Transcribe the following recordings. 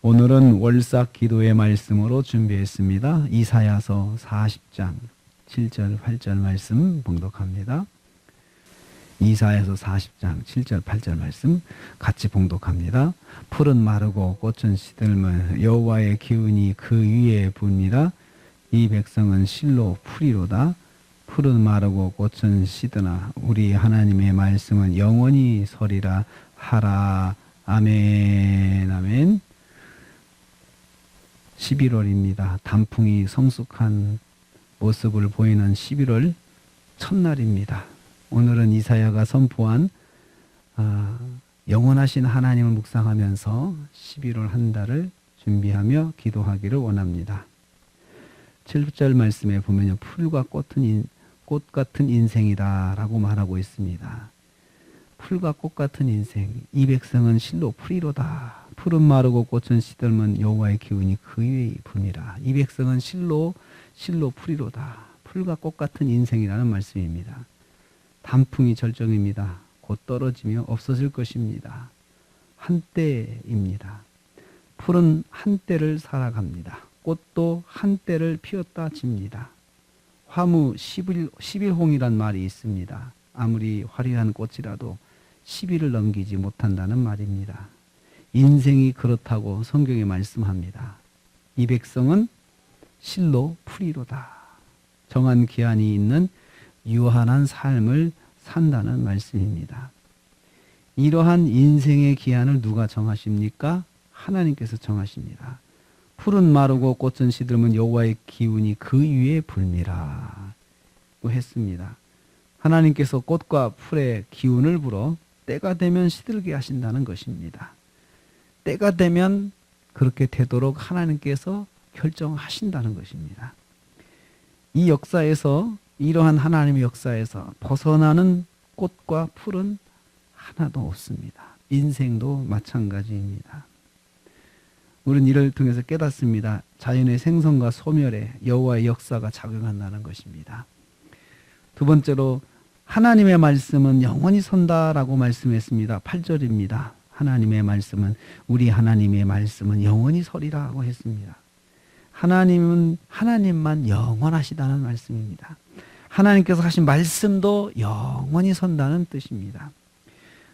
오늘은 월삭 기도의 말씀으로 준비했습니다. 이사야서 40장 7절 8절 말씀 봉독합니다. 이사야서 40장 7절 8절 말씀 같이 봉독합니다. 풀은 마르고 꽃은 시들면 여호와의 기운이 그 위에 부니라. 이 백성은 실로 풀이로다. 풀은 마르고 꽃은 시드나 우리 하나님의 말씀은 영원히 서리라 하라. 아멘. 아멘. 11월입니다. 단풍이 성숙한 모습을 보이는 11월 첫날입니다. 오늘은 이사야가 선포한 영원하신 하나님을 묵상하면서 11월 한 달을 준비하며 기도하기를 원합니다. 7절 말씀에 보면 풀과 꽃 같은 인생이다 라고 말하고 있습니다. 풀과 꽃 같은 인생, 이 백성은 실로 풀이로다. 풀은 마르고 꽃은 시들면 여호와의 기운이 그 위에 부니라. 이 백성은 실로 풀이로다. 풀과 꽃 같은 인생이라는 말씀입니다. 단풍이 절정입니다. 곧 떨어지며 없어질 것입니다. 한때입니다. 풀은 한때를 살아갑니다. 꽃도 한때를 피웠다 집니다. 화무 11홍이란 말이 있습니다. 아무리 화려한 꽃이라도 10일을 넘기지 못한다는 말입니다. 인생이 그렇다고 성경에 말씀합니다. 이 백성은 실로 풀이로다. 정한 기한이 있는 유한한 삶을 산다는 말씀입니다. 이러한 인생의 기한을 누가 정하십니까? 하나님께서 정하십니다. 풀은 마르고 꽃은 시들면 여호와의 기운이 그 위에 불미라 또 했습니다. 하나님께서 꽃과 풀의 기운을 불어 때가 되면 시들게 하신다는 것입니다. 때가 되면 그렇게 되도록 하나님께서 결정하신다는 것입니다. 이 역사에서, 이러한 하나님의 역사에서 벗어나는 꽃과 풀은 하나도 없습니다. 인생도 마찬가지입니다. 우리는 이를 통해서 깨닫습니다. 자연의 생성과 소멸에 여호와의 역사가 작용한다는 것입니다. 두 번째로 하나님의 말씀은 영원히 선다라고 말씀했습니다. 8절입니다. 하나님의 말씀은, 우리 하나님의 말씀은 영원히 서리라고 했습니다. 하나님만 영원하시다는 말씀입니다. 하나님께서 하신 말씀도 영원히 선다는 뜻입니다.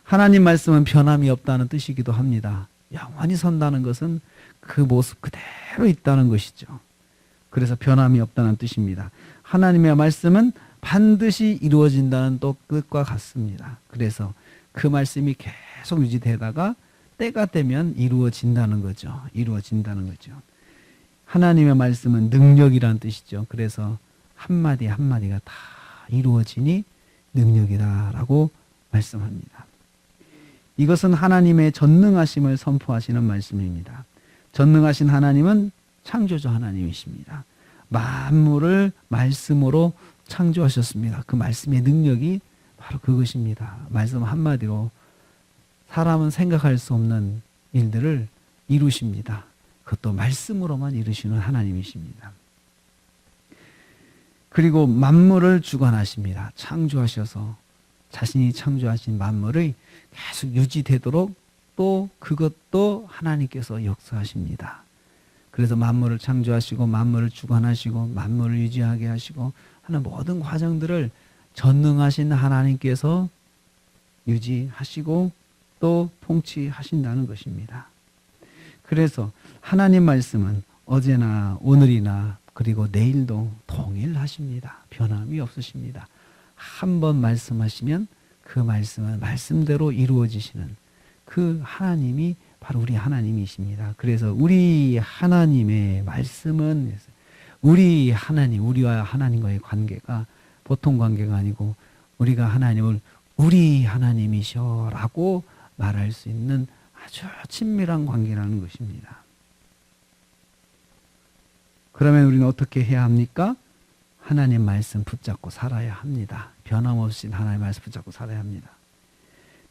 하나님 말씀은 변함이 없다는 뜻이기도 합니다. 영원히 선다는 것은 그 모습 그대로 있다는 것이죠. 그래서 변함이 없다는 뜻입니다. 하나님의 말씀은 반드시 이루어진다는 또 뜻과 같습니다. 그래서 그 말씀이 계속 유지되다가 때가 되면 이루어진다는 거죠. 이루어진다는 거죠. 하나님의 말씀은 능력이라는 뜻이죠. 그래서 한마디 한마디가 다 이루어지니 능력이다라고 말씀합니다. 이것은 하나님의 전능하심을 선포하시는 말씀입니다. 전능하신 하나님은 창조주 하나님이십니다. 만물을 말씀으로 창조하셨습니다. 그 말씀의 능력이 바로 그것입니다. 말씀 한마디로 사람은 생각할 수 없는 일들을 이루십니다. 그것도 말씀으로만 이루시는 하나님이십니다. 그리고 만물을 주관하십니다. 창조하셔서 자신이 창조하신 만물이 계속 유지되도록 또 그것도 하나님께서 역사하십니다. 그래서 만물을 창조하시고 만물을 주관하시고 만물을 유지하게 하시고 하는 모든 과정들을 전능하신 하나님께서 유지하시고 또 통치하신다는 것입니다. 그래서 하나님 말씀은 어제나 오늘이나 그리고 내일도 동일하십니다. 변함이 없으십니다. 한 번 말씀하시면 그 말씀은 말씀대로 이루어지시는 그 하나님이 바로 우리 하나님이십니다. 그래서 우리 하나님의 말씀은 우리와 하나님과의 관계가 보통 관계가 아니고 우리가 하나님을 우리 하나님이셔라고 말할 수 있는 아주 친밀한 관계라는 것입니다. 그러면 우리는 어떻게 해야 합니까? 하나님 말씀 붙잡고 살아야 합니다. 변함없이 하나님 말씀 붙잡고 살아야 합니다.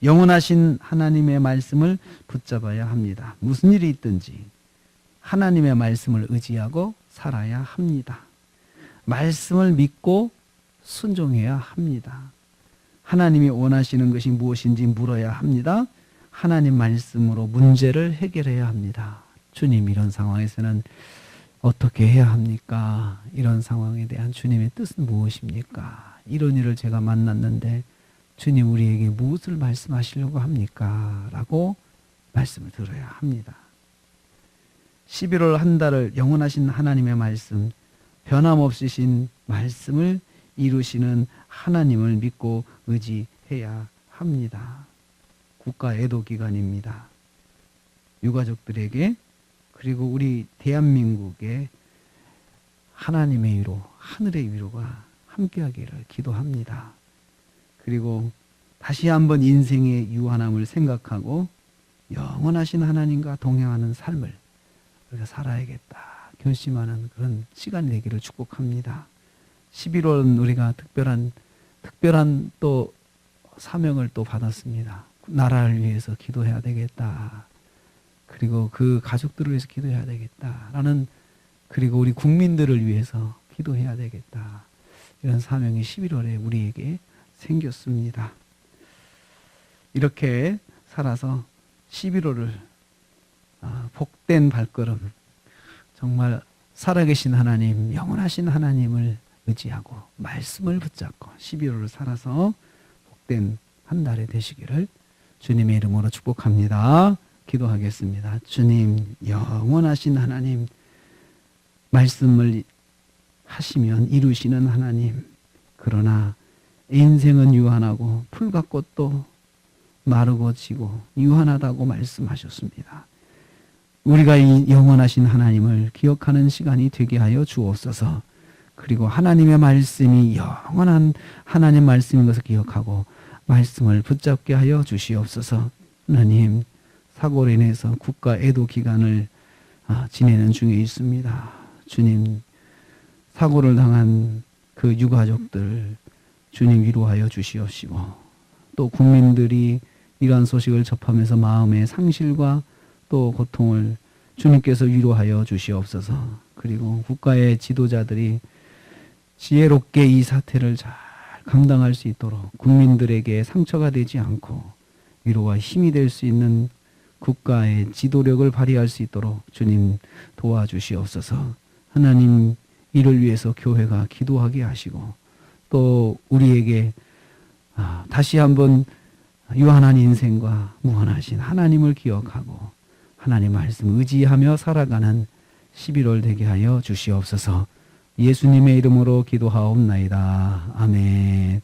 영원하신 하나님의 말씀을 붙잡아야 합니다. 무슨 일이 있든지 하나님의 말씀을 의지하고 살아야 합니다. 말씀을 믿고 순종해야 합니다. 하나님이 원하시는 것이 무엇인지 물어야 합니다. 하나님 말씀으로 문제를 해결해야 합니다. 주님, 이런 상황에서는 어떻게 해야 합니까? 이런 상황에 대한 주님의 뜻은 무엇입니까? 이런 일을 제가 만났는데 주님, 우리에게 무엇을 말씀하시려고 합니까? 라고 말씀을 들어야 합니다. 11월 한 달을 영원하신 하나님의 말씀, 변함없으신 말씀을 이루시는 하나님을 믿고 의지해야 합니다. 국가 애도 기간입니다. 유가족들에게, 그리고 우리 대한민국에 하나님의 위로, 하늘의 위로가 함께하기를 기도합니다. 그리고 다시 한번 인생의 유한함을 생각하고 영원하신 하나님과 동행하는 삶을 우리가 살아야겠다 결심하는 그런 시간이 되기를 축복합니다. 11월은 우리가 특별한 또 사명을 또 받았습니다. 나라를 위해서 기도해야 되겠다. 그리고 그 가족들을 위해서 기도해야 되겠다라는, 그리고 우리 국민들을 위해서 기도해야 되겠다. 이런 사명이 11월에 우리에게 생겼습니다. 이렇게 살아서 11월을 복된 발걸음, 정말 살아계신 하나님, 영원하신 하나님을 의지하고 말씀을 붙잡고 11월을 살아서 복된 한 달이 되시기를 주님의 이름으로 축복합니다. 기도하겠습니다. 주님, 영원하신 하나님, 말씀을 하시면 이루시는 하나님, 그러나 인생은 유한하고 풀과 꽃도 마르고 지고 유한하다고 말씀하셨습니다. 우리가 이 영원하신 하나님을 기억하는 시간이 되게 하여 주옵소서. 그리고 하나님의 말씀이 영원한 하나님 말씀인 것을 기억하고 말씀을 붙잡게 하여 주시옵소서. 하나님, 사고로 인해서 국가 애도 기간을 지내는 중에 있습니다. 주님, 사고를 당한 그 유가족들 주님 위로하여 주시옵시고, 또 국민들이 이러한 소식을 접하면서 마음의 상실과 또 고통을 주님께서 위로하여 주시옵소서. 그리고 국가의 지도자들이 지혜롭게 이 사태를 잘 감당할 수 있도록 국민들에게 상처가 되지 않고 위로와 힘이 될 수 있는 국가의 지도력을 발휘할 수 있도록 주님 도와주시옵소서. 하나님, 이를 위해서 교회가 기도하게 하시고 또 우리에게 다시 한번 유한한 인생과 무한하신 하나님을 기억하고 하나님 말씀 의지하며 살아가는 11월 되게 하여 주시옵소서. 예수님의 이름으로 기도하옵나이다. 아멘.